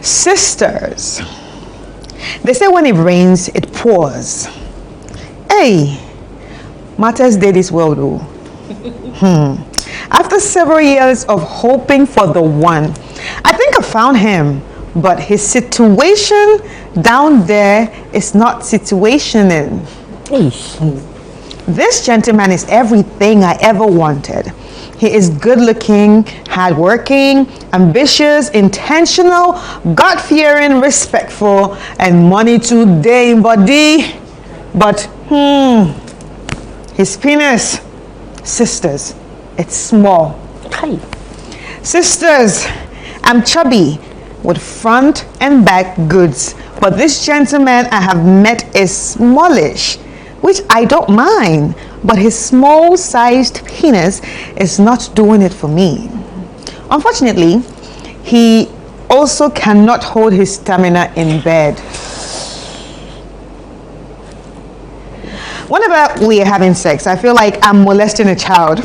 Sisters, they say when it rains, it pours. Hey, matters day this world, oh. After several years of hoping for the one, I think I found him, but his situation down there is not situationing. This gentleman is everything I ever wanted. He is good looking, hardworking, ambitious, intentional, God-fearing, respectful, and money today in body. But his penis, sisters, it's small. Hi. Sisters, I'm chubby with front and back goods, but this gentleman I have met is smallish, which I don't mind, but his small-sized penis is not doing it for me. Unfortunately, he also cannot hold his stamina in bed. Whenever we are having sex, I feel like I'm molesting a child.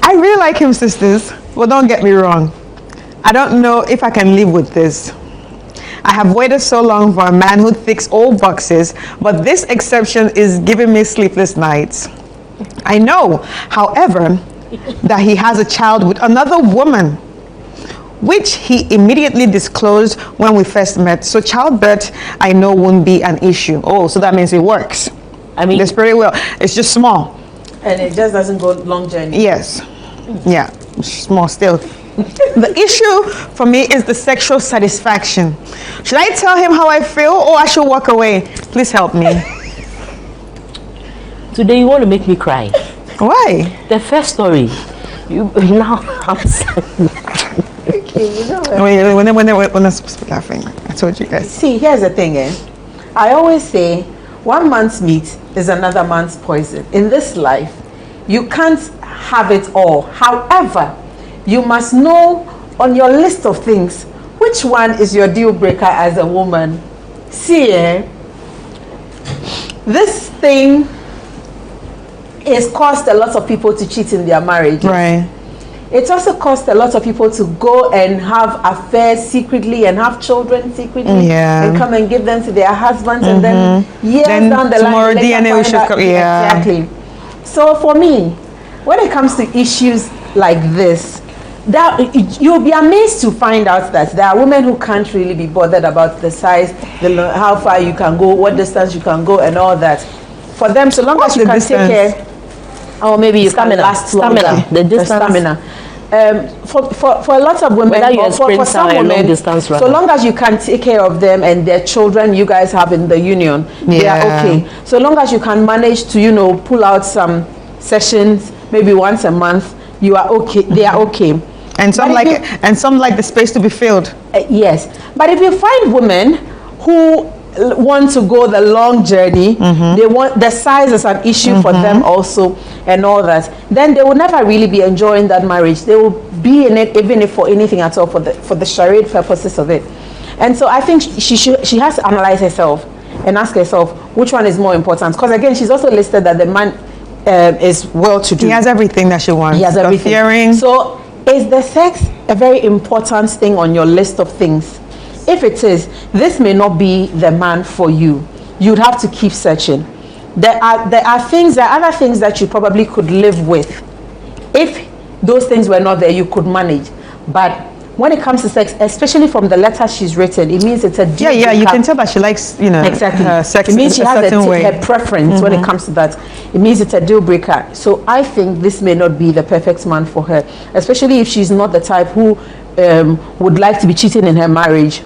I really like him, sisters, but don't get me wrong. I don't know if I can live with this. I have waited so long for a man who ticks all boxes, but this exception is giving me sleepless nights. I know, however, that he has a child with another woman, which he immediately disclosed when we first met. So childbirth, I know, won't be an issue. Oh, so that means it works. I mean, the spirit will. It's just small. And it just doesn't go long journey. Yes. Yeah, small still. The issue for me is the sexual satisfaction. Should I tell him how I feel or I should walk away? Please help me. Today you want to make me cry. Why? The first story. You now I'm Okay, you know what? When I'm supposed to be laughing, I told you guys. See, here's the thing, I always say, one man's meat is another man's poison. In this life, you can't have it all. However, you must know on your list of things, which one is your deal breaker as a woman. See, this thing has caused a lot of people to cheat in their marriages. Right. It's also caused a lot of people to go and have affairs secretly and have children secretly and come and give them to their husbands and then years down the line DNA will show come. Yeah. Exactly. So for me, when it comes to issues like this, that you'll be amazed to find out that there are women who can't really be bothered about the size, how far you can go, what distance you can go, and all that. For them, so long as you can take care, or maybe you can last longer. The distance. Stamina. For a lot of women, for some women, so long as you can take care of them and their children you guys have in the union, they are okay. So long as you can manage to, pull out some sessions, maybe once a month, you are okay. They are okay. And some like the space to be filled. Yes, but if you find women who want to go the long journey, they want the size is an issue for them also, and all that, then they will never really be enjoying that marriage. They will be in it even if for anything at all, for the charade purposes of it. And so I think she has to analyze herself and ask herself which one is more important, because again, she's also listed that the man is well to do. He has everything that she wants. He has everything. So is the sex a very important thing on your list of things? If it is, this may not be the man for you. You'd have to keep searching. There are other things that you probably could live with. If those things were not there, you could manage. But when it comes to sex, especially from the letter she's written, it means it's a deal breaker. You can tell that she likes, exactly. Sex. It means she has her preference when it comes to that. It means it's a deal breaker. So I think this may not be the perfect man for her, especially if she's not the type who would like to be cheating in her marriage.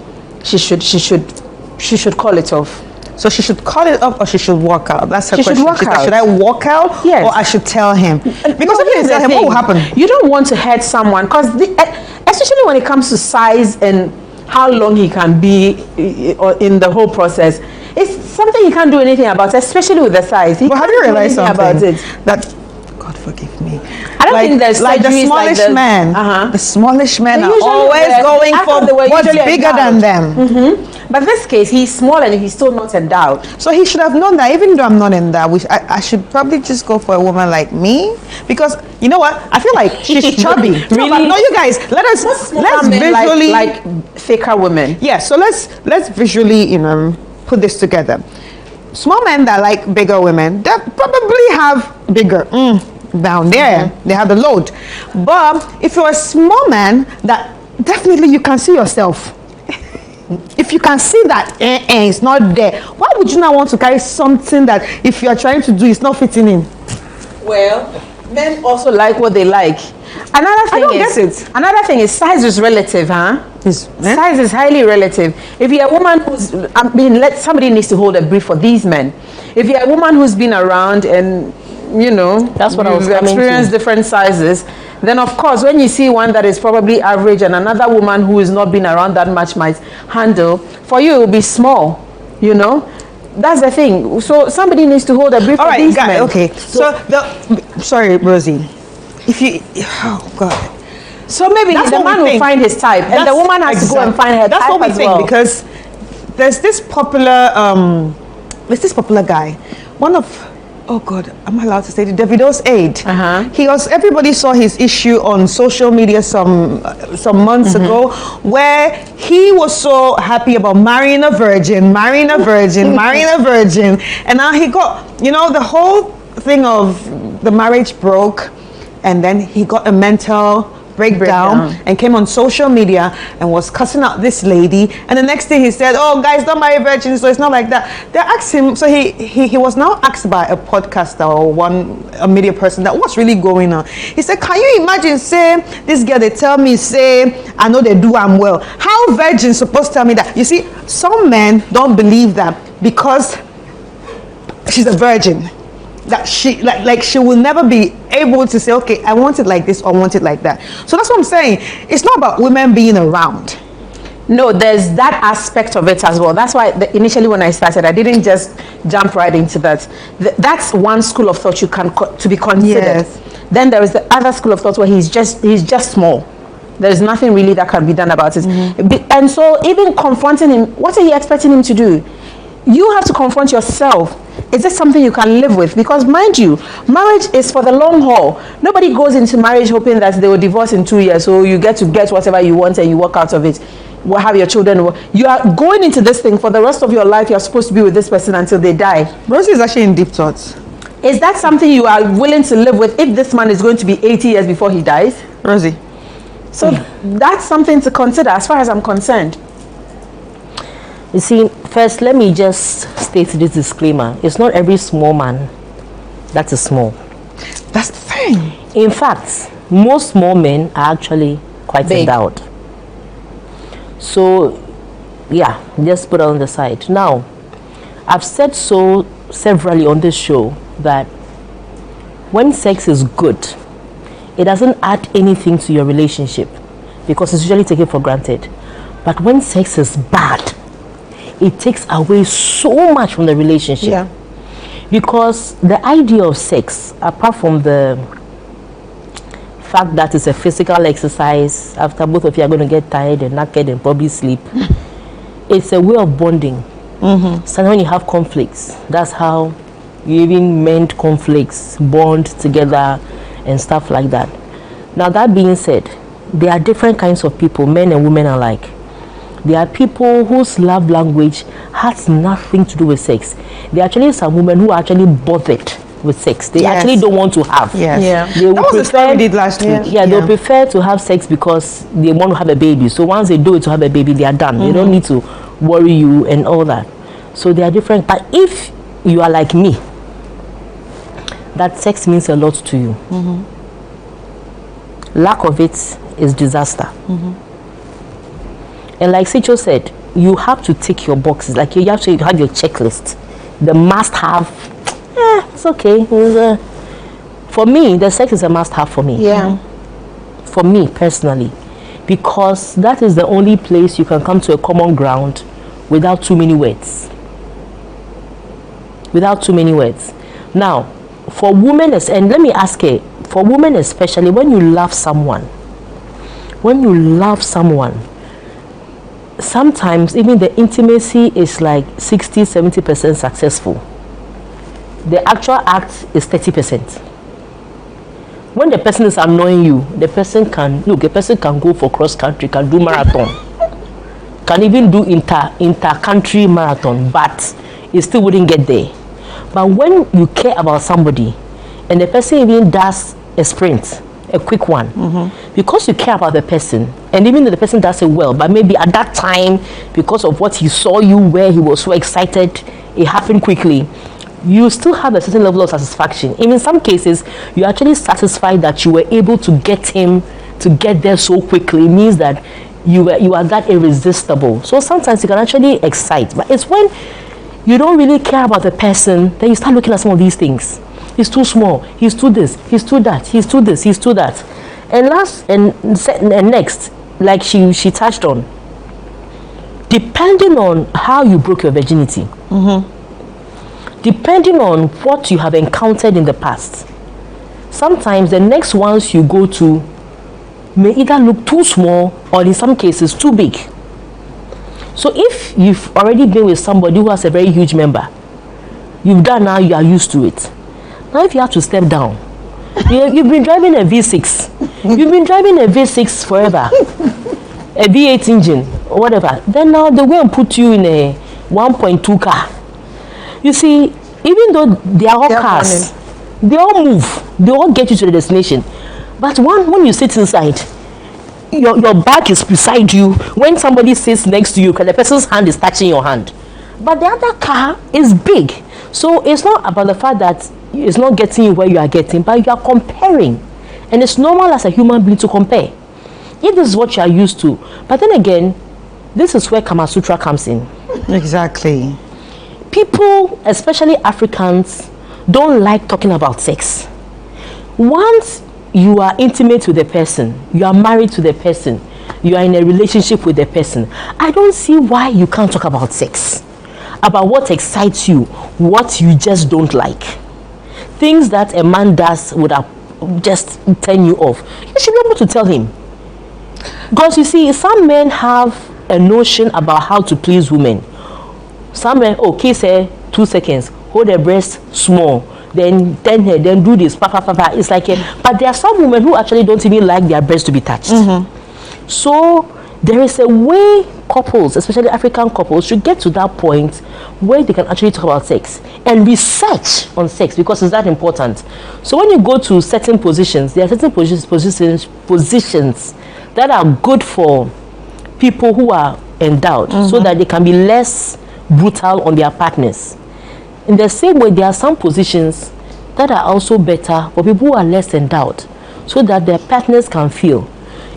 She should call it off. So she should call it off, or she should walk out. That's her question. Should I walk out, yes, or I should tell him? Because if you tell him, what will happen? You don't want to hurt someone, because especially when it comes to size and how long he can be in the whole process, it's something he can't do anything about, especially with the size. But have you realized something? About it. That, God forgive me. I don't think there's like the surgeries smallish like men. The smallish men are always going for what's bigger than them. But this case, he's small and he's still not endowed. So he should have known that. Even though I'm not in that, I should probably just go for a woman like me, because you know what? I feel like she's chubby. Really? No, you guys, let's visually like faker women. Yeah. So let's visually put this together. Small men that like bigger women, they probably have bigger down there. They have the load. But if you're a small man, that definitely you can see yourself. If you can see that it's not there, why would you not want to carry something that if you are trying to do it's not fitting in? Well, men also like what they like. Another thing is size is relative, huh? Size is highly relative. If you're a woman who's, somebody needs to hold a brief for these men. If you're a woman who's been around and that's what I was experienced different sizes, then of course when you see one that is probably average and another woman who has not been around that much might handle, for you it will be small. That's the thing. So somebody needs to hold a brief for these men. Okay. Sorry, Rosie. Oh God. So maybe the man will find his type, and the woman has to go and find her type as well. That's what we think, because there's this popular guy, one of, oh God, am I allowed to say the Davido's aide? Everybody saw his issue on social media some months ago, where he was so happy about marrying a virgin, marrying a virgin, and now he got, the whole thing of the marriage broke, and then he got a mental breakdown and came on social media and was cussing out this lady, and the next thing he said, oh guys, don't marry virgins. So it's not like that. They asked him, so he was now asked by a podcaster or a media person that what's really going on. He said, can you imagine, say this girl, they tell me, say I know they do I'm well, how virgins supposed to tell me that? You see, some men don't believe that because she's a virgin, that she like she will never be able to say, okay, I want it like this or I want it like that. So that's what I'm saying. It's not about women being around. No, there's that aspect of it as well. That's why initially when I started, I didn't just jump right into that. That's one school of thought to be considered. Yes. Then there is the other school of thought where he's just small. There's nothing really that can be done about it. And so even confronting him, what are you expecting him to do? You have to confront yourself. Is this something you can live with? Because mind you, marriage is for the long haul. Nobody goes into marriage hoping that they will divorce in 2 years, so you get to get whatever you want and you walk out of it. We'll have your children. You are going into this thing for the rest of your life. You're supposed to be with this person until they die. Rosie is actually in deep thoughts. Is that something you are willing to live with if this man is going to be 80 years before he dies? Rosie. So that's something to consider as far as I'm concerned. You see, first, let me just state this disclaimer. It's not every small man that is small. That's the thing. In fact, most small men are actually quite big. endowed. So, yeah, just put it on the side. Now, I've said so severally on this show that when sex is good, it doesn't add anything to your relationship because it's usually taken for granted. But when sex is bad, it takes away so much from the relationship. Yeah. Because the idea of sex, apart from the fact that it's a physical exercise, after both of you are going to get tired and naked and probably sleep, it's a way of bonding. So when you have conflicts, that's how you even mend conflicts, bond together and stuff like that. Now that being said, there are different kinds of people, men and women alike. There are people whose love language has nothing to do with sex. There are actually some women who are actually bothered with sex. They actually don't want to have. Yes. Yeah. They that was the story we did last week. Yeah, they'll prefer to have sex because they want to have a baby. So once they do it to have a baby, they are done. They don't need to worry you and all that. So they are different. But if you are like me, that sex means a lot to you. Lack of it is disaster. And like Sicho said, you have to tick your boxes. Like you have to have your checklist. The must have, it's okay. For me, the sex is a must have for me. Yeah. For me personally. Because that is the only place you can come to a common ground without too many words. Without too many words. Now, for women, and let me ask you, for women especially, when you love someone, sometimes even the intimacy is like 60-70% successful. The actual act is 30%. When the person is annoying you, the person can go for cross country, can do marathon, can even do inter-country marathon, but it still wouldn't get there. But when you care about somebody and the person even does a sprint, a quick one, because you care about the person, and even though the person does it well, but maybe at that time, because of what he saw you where he was so excited, it happened quickly, you still have a certain level of satisfaction. And in some cases, you're actually satisfied that you were able to get him to get there so quickly. It means that you are that irresistible. So sometimes you can actually excite, but it's when you don't really care about the person, then you start looking at some of these things. He's too small, he's too this, he's too that, he's too this, he's too that. And next, like she touched on, depending on how you broke your virginity, depending on what you have encountered in the past, sometimes the next ones you go to may either look too small or in some cases too big. So if you've already been with somebody who has a very huge member, you've done now, you are used to it. Now if you have to step down, you've been driving a V6, you've been driving a V6 forever, a V8 engine or whatever, then now they go and put you in a 1.2 car. You see, even though they are all cars, they all move, they all get you to the destination, but when you sit inside, your back is beside you. When somebody sits next to you, because the person's hand is touching your hand, but the other car is big. So it's not about the fact that it's not getting you where you are getting, but you are comparing, and it's normal as a human being to compare if this is what you are used to. But then again, this is where Kama Sutra comes in. Exactly. People, especially Africans, don't like talking about sex. Once you are intimate with the person, you are married to the person, you are in a relationship with the person, I don't see why you can't talk about sex, about what excites you, what you just don't like. Things that a man does would have just turn you off. You should be able to tell him. Because you see, some men have a notion about how to please women. Some men, kiss her 2 seconds, hold her breast small, then turn her, then do this, It's like but there are some women who actually don't even like their breasts to be touched. So there is a way couples, especially African couples, should get to that point where they can actually talk about sex and research on sex, because it's that important. So when you go to certain positions, there are certain positions that are good for people who are endowed, so that they can be less brutal on their partners. In the same way, there are some positions that are also better for people who are less endowed, so that their partners can feel.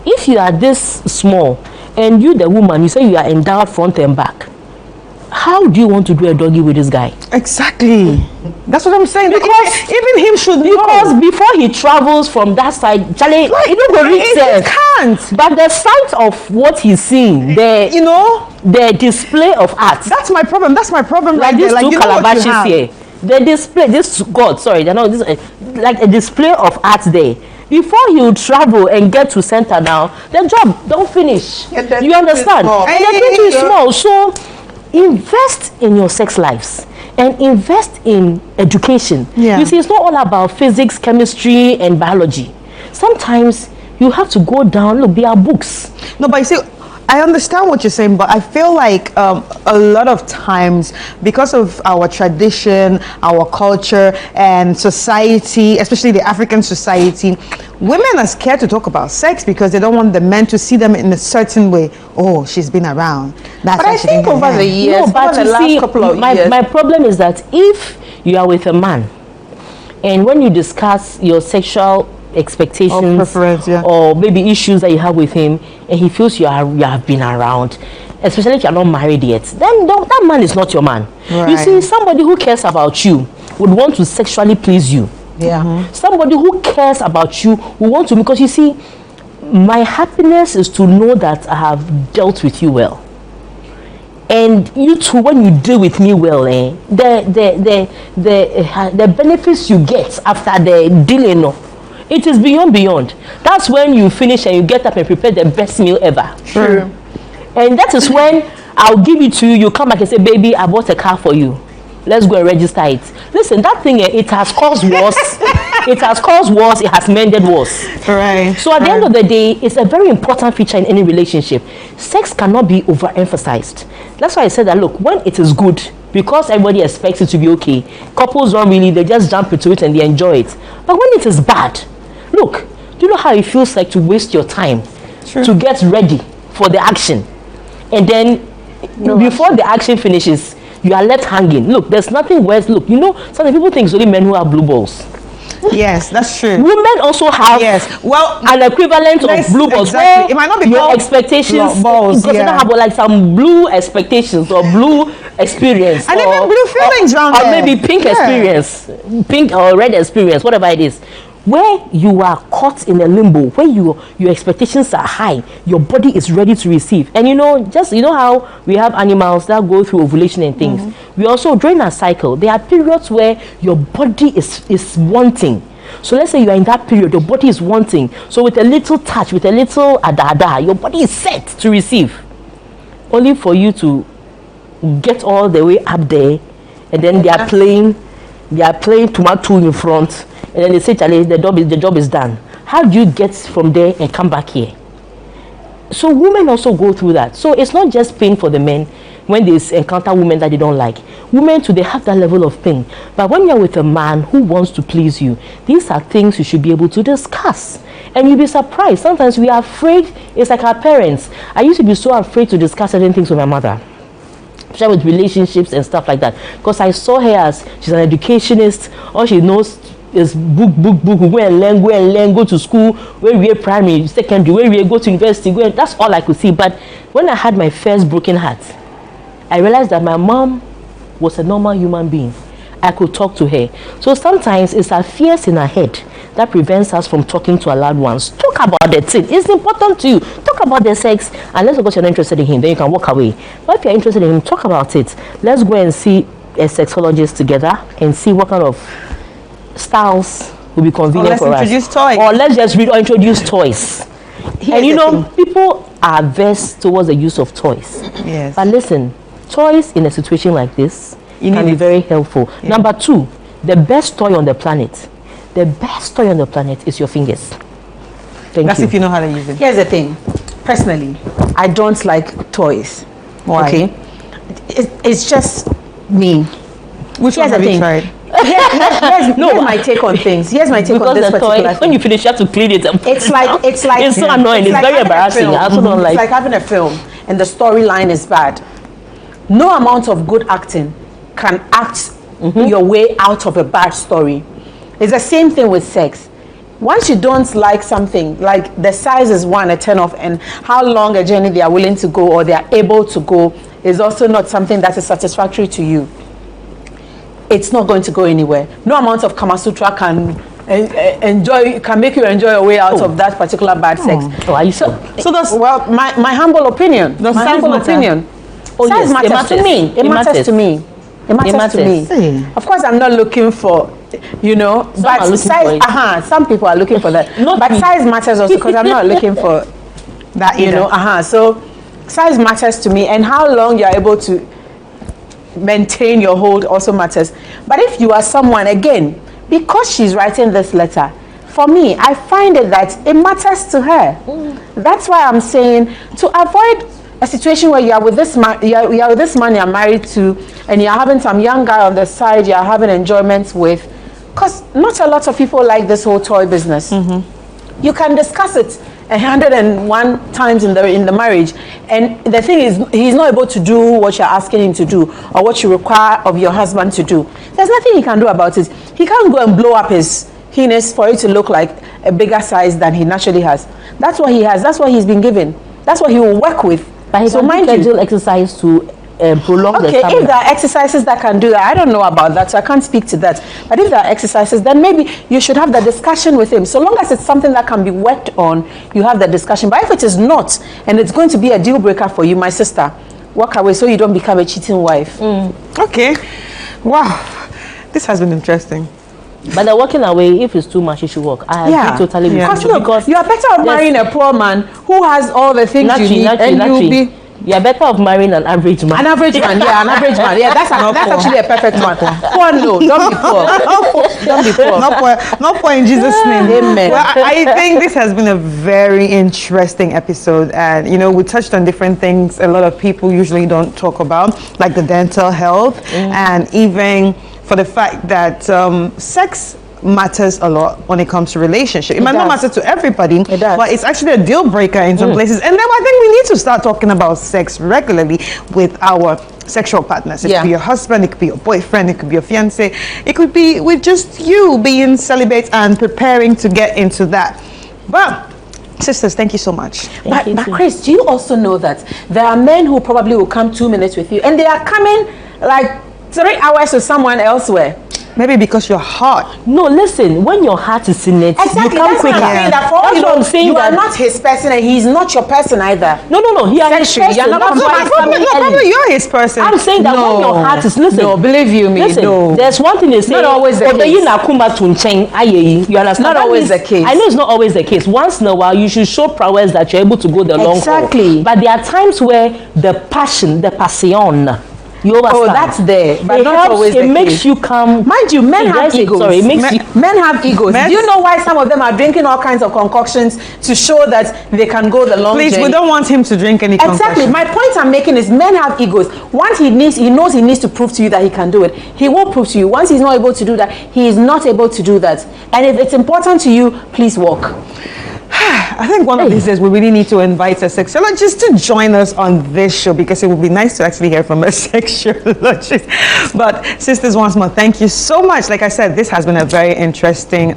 If you are this small and you, the woman, you say you are endowed front and back, how do you want to do a doggy with this guy? Exactly. That's what I'm saying. Because even him should know. Because before he travels from that side, Charlie, you don't go reach there. He can't. But the sight of what he's seeing, the display of art. That's my problem. Like these two calabashes here. The display, like a display of art there. Before you travel and get to center now, the job don't finish. You understand? And the thing is small. So invest in your sex lives and invest in education. You see, it's not all about physics, chemistry, and biology. Sometimes you have to go down. Look, there are books. No, but you see, I understand what you're saying, but I feel like a lot of times, because of our tradition, our culture, and society, especially the African society, women are scared to talk about sex because they don't want the men to see them in a certain way. Oh, she's been around. But I think over the years, over the last couple of years, my problem is that if you are with a man, and when you discuss your sexual expectations or maybe issues that you have with him, and he feels you have been around, especially if you're not married yet, then that man is not your man. You see, somebody who cares about you would want to sexually please you. Somebody who cares about you will want to, because you see, my happiness is to know that I have dealt with you well. And you too, when you deal with me well, the benefits you get after the dealing, no, it is beyond. That's when you finish and you get up and prepare the best meal ever. True. And that is when I'll give it to you. You come back and say, baby, I bought a car for you. Let's go and register it. Listen, that thing, it has caused wars. It has caused wars. It has mended wars. Right. So at the end of the day, it's a very important feature in any relationship. Sex cannot be overemphasized. That's why I said that, look, when it is good, because everybody expects it to be okay, couples don't really, they just jump into it and they enjoy it. But when it is bad, look, do you know how it feels like to waste your time to get ready for the action? And then before the action finishes, you are left hanging. Look, there's nothing worse. Look, you know, some people think it's only men who have blue balls. Yes, that's true. Women also have an equivalent of blue balls. Exactly. It might not be your expectations balls, because you don't have like some blue expectations or blue experience, and even blue feelings around or maybe pink experience, pink or red experience, whatever it is. Where you are caught in a limbo, where your expectations are high, your body is ready to receive. And you know how we have animals that go through ovulation and things. We also, during a cycle, there are periods where your body is wanting. So let's say you are in that period, your body is wanting. So with a little touch, with a little adada, your body is set to receive. Only for you to get all the way up there, and then they are playing tomato in front. And then they say, Charlie, the job is done. How do you get from there and come back here? So women also go through that. So it's not just pain for the men when they encounter women that they don't like. Women too, they have that level of pain. But when you're with a man who wants to please you, these are things you should be able to discuss. And you'll be surprised. Sometimes we are afraid. It's like our parents. I used to be so afraid to discuss certain things with my mother, especially with relationships and stuff like that, because I saw her as she's an educationist. All she knows is book, go and learn, go to school, where we are primary, secondary, where we go to university, that's all I could see. But when I had my first broken heart, I realized that my mom was a normal human being. I could talk to her. So sometimes it's our fears in our head that prevents us from talking to our loved ones. Talk about the thing. It's important to you. Talk about the sex, unless of course you're not interested in him, then you can walk away. But if you're interested in him, talk about it. Let's go and see a sexologist together and see what kind of styles will be convenient for us. Let's introduce toys. Or let's just introduce toys. And you know, people are averse towards the use of toys. Yes. But listen, toys in a situation like this can be very helpful. Yeah. Number two, the best toy on the planet. The best toy on the planet is your fingers. That's if you know how to use it. Here's the thing. Personally, I don't like toys. Why? Okay. It's just me. Which one have you tried? Here's my take on things. Here's my take on this particular thing. When you finish, you have to clean it up. It's like it's so annoying. It's very embarrassing. I also don't like. It's like having a film and the storyline is bad. No amount of good acting can act your way out of a bad story. It's the same thing with sex. Once you don't like something, like the size is a turn off, and how long a journey they are willing to go or they are able to go is also not something that is satisfactory to you. It's not going to go anywhere. No amount of Kama Sutra can make you enjoy your way out of that particular bad sex. Oh, are you sure? So that's my humble opinion. Does my humble opinion. Oh, size yes, matters to me. It matters to me. It matters to me. Of course, I'm not looking for, but size. Some people are looking for that. But size matters also because I'm not looking for that either. So size matters to me, and how long you're able to maintain your hold also matters. But if you are someone, again, because she's writing this letter, for me, I find it that it matters to her. That's why I'm saying, to avoid a situation where you are with this man, you are with this man you're married to, and you're having some young guy on the side you're having enjoyment with, because not a lot of people like this whole toy business. You can discuss it 101 times in the marriage, and the thing is, he's not able to do what you're asking him to do or what you require of your husband to do. There's nothing he can do about it. He can't go and blow up his penis for it to look like a bigger size than he naturally has. That's what he has. That's what he's been given. That's what he will work with. But he can schedule exercise to prolong the stamina. If there are exercises that can do that, I don't know about that, so I can't speak to that. But if there are exercises, then maybe you should have the discussion with him. So long as it's something that can be worked on, you have the discussion. But if it is not, and it's going to be a deal breaker for you, my sister, walk away so you don't become a cheating wife. Okay. Wow. This has been interesting. But the walking away, if it's too much, you should walk. I agree totally with you. Because you are better off marrying a poor man who has all the things you need, and you'll be. You are better off marrying an average man. An average man, yeah, an average man. Yeah, that's actually a perfect one. Poor, no, don't be poor. Don't be poor. Not poor in Jesus' name. Amen. Well, I think this has been a very interesting episode, and we touched on different things a lot of people usually don't talk about, like the dental health, and even for the fact that sex matters a lot when it comes to relationship. It might not matter to everybody, but it's actually a deal breaker in some places. And then I think we need to start talking about sex regularly with our sexual partners. It could be your husband, it could be your boyfriend, it could be your fiance, it could be with just you being celibate and preparing to get into that. But sisters, thank you so much. But Chris, do you also know that there are men who probably will come 2 minutes with you, and they are coming like 3 hours with someone elsewhere? Maybe because you're hot. No, listen, when your heart is in it, exactly, you come quicker. That's what I'm saying. You are not his person, and he's not your person either. No. He is his person. You're not probably you're his person. I'm saying that when your heart is, listen. No, believe you me. Listen, no. There's one thing they say. Not always the case. You understand? Not always the case. I know it's not always the case. Once in a while, you should show prowess that you're able to go the long haul. Exactly. But there are times where the passion, the passion, you understand? Oh, that's there, but not always the case. It makes you come. Mind you, men have egos. Men have egos. Do you know why some of them are drinking all kinds of concoctions to show that they can go the long Please, journey? we don't want him to drink any concoction. Exactly. My point I'm making is men have egos. Once he knows he needs to prove to you that he can do it, he will prove to you. Once he's not able to do that, he is not able to do that. And if it's important to you, please walk. I think one of these days we really need to invite a sexologist to join us on this show, because it would be nice to actually hear from a sexologist. But sisters, once more, thank you so much. Like I said, this has been a very interesting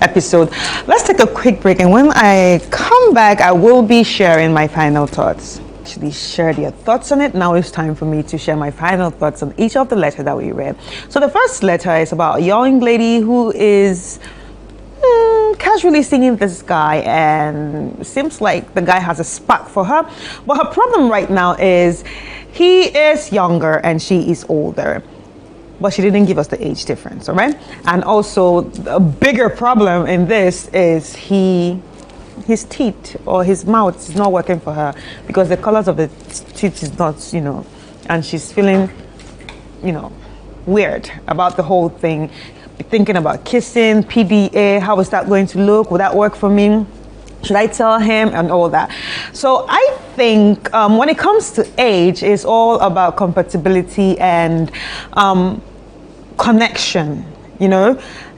episode. Let's take a quick break, and when I come back, I will be sharing my final thoughts. Actually share their thoughts on it. Now it's time for me to share my final thoughts on each of the letters that we read. So the first letter is about a young lady who is casually seeing this guy, and seems like the guy has a spark for her, but her problem right now is he is younger and she is older, but she didn't give us the age difference. All right. And also a bigger problem in this is his teeth or his mouth is not working for her, because the colors of the teeth is not, and she's feeling weird about the whole thing, thinking about kissing, PDA, how is that going to look? Will that work for me? Should I tell him? And all that. So I think when it comes to age, it's all about compatibility and connection,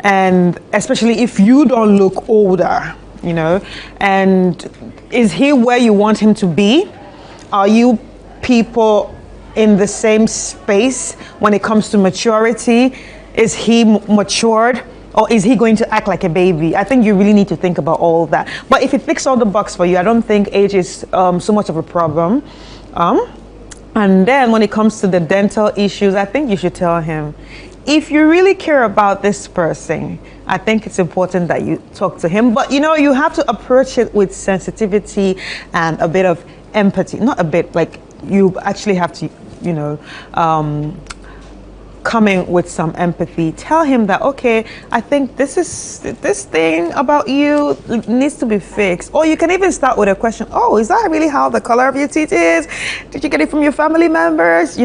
and especially if you don't look older, and is he where you want him to be? Are you people in the same space when it comes to maturity? Is he matured, or is he going to act like a baby? I think you really need to think about all that. But if it ticks all the box for you, I don't think age is so much of a problem. And then when it comes to the dental issues, I think you should tell him, if you really care about this person, I think it's important that you talk to him. But you have to approach it with sensitivity and a bit of empathy. Not a bit, like you actually have to, coming with some empathy. Tell him that, okay, I think this thing about you needs to be fixed. Or you can even start with a question. Oh, is that really how the color of your teeth is? Did you get it from your family members?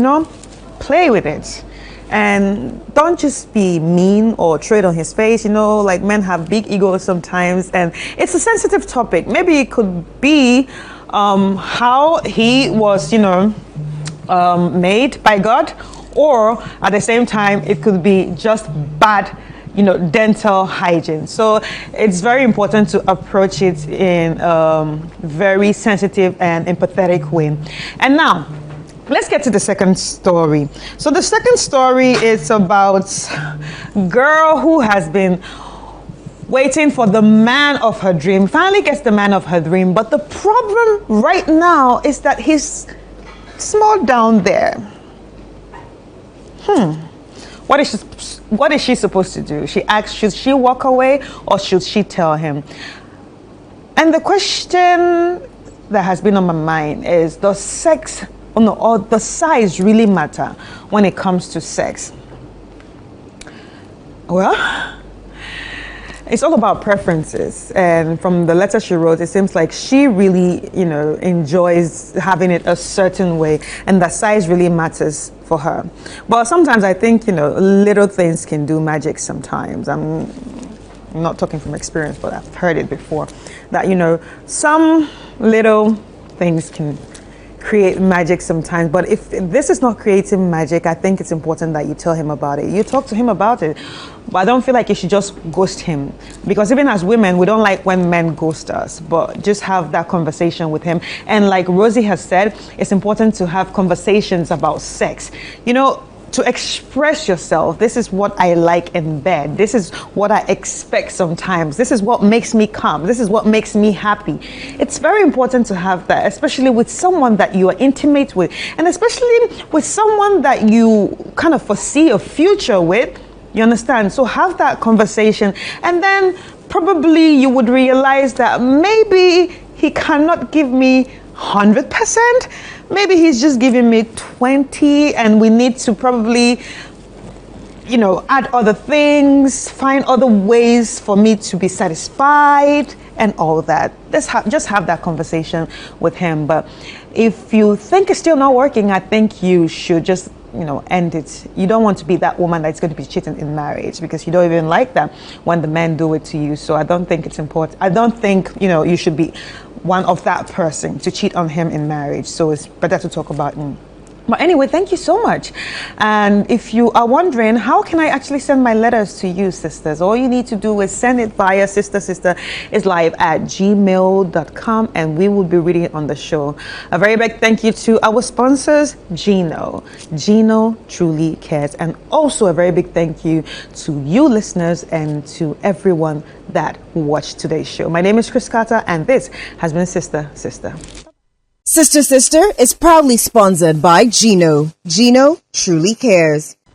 Play with it. And don't just be mean or trade on his face. Like men have big egos sometimes, and it's a sensitive topic. Maybe it could be how he was, made by God. Or at the same time, it could be just bad, dental hygiene. So it's very important to approach it in a very sensitive and empathetic way. And now, let's get to the second story. So the second story is about a girl who has been waiting for the man of her dream, finally gets the man of her dream. But the problem right now is that he's small down there. What is she supposed to do? She asks, should she walk away or should she tell him? And the question that has been on my mind is, does sex or the size really matter when it comes to sex? Well, it's all about preferences. And from the letter she wrote, it seems like she really, enjoys having it a certain way, and the size really matters for her. But sometimes I think, little things can do magic sometimes. I'm not talking from experience, but I've heard it before, that, some little things can create magic sometimes. But if this is not creating magic, I think it's important that you tell him about it. You talk to him about it. But I don't feel like you should just ghost him, because even as women, we don't like when men ghost us, but just have that conversation with him. And like Rosie has said, it's important to have conversations about sex. To express yourself. This is what I like in bed. This is what I expect sometimes. This is what makes me calm. This is what makes me happy. It's very important to have that, especially with someone that you are intimate with, and especially with someone that you kind of foresee a future with. You understand? So have that conversation, and then probably you would realize that maybe he cannot give me 100%. Maybe he's just giving me 20, and we need to probably, add other things, find other ways for me to be satisfied and all that. Just have that conversation with him. But if you think it's still not working, I think you should just end it. You don't want to be that woman that's going to be cheating in marriage, because you don't even like that when the men do it to you. So I don't think it's important. I don't think, you should be one of that person to cheat on him in marriage. So it's better to talk about it. But anyway, thank you so much. And if you are wondering, how can I actually send my letters to you, sisters? All you need to do is send it via sisterislive@gmail.com, and we will be reading it on the show. A very big thank you to our sponsors, Gino. Gino truly cares. And also a very big thank you to you listeners and to everyone that watched today's show. My name is Chris Carter, and this has been Sister Sister. Sister Sister is proudly sponsored by Gino. Gino truly cares.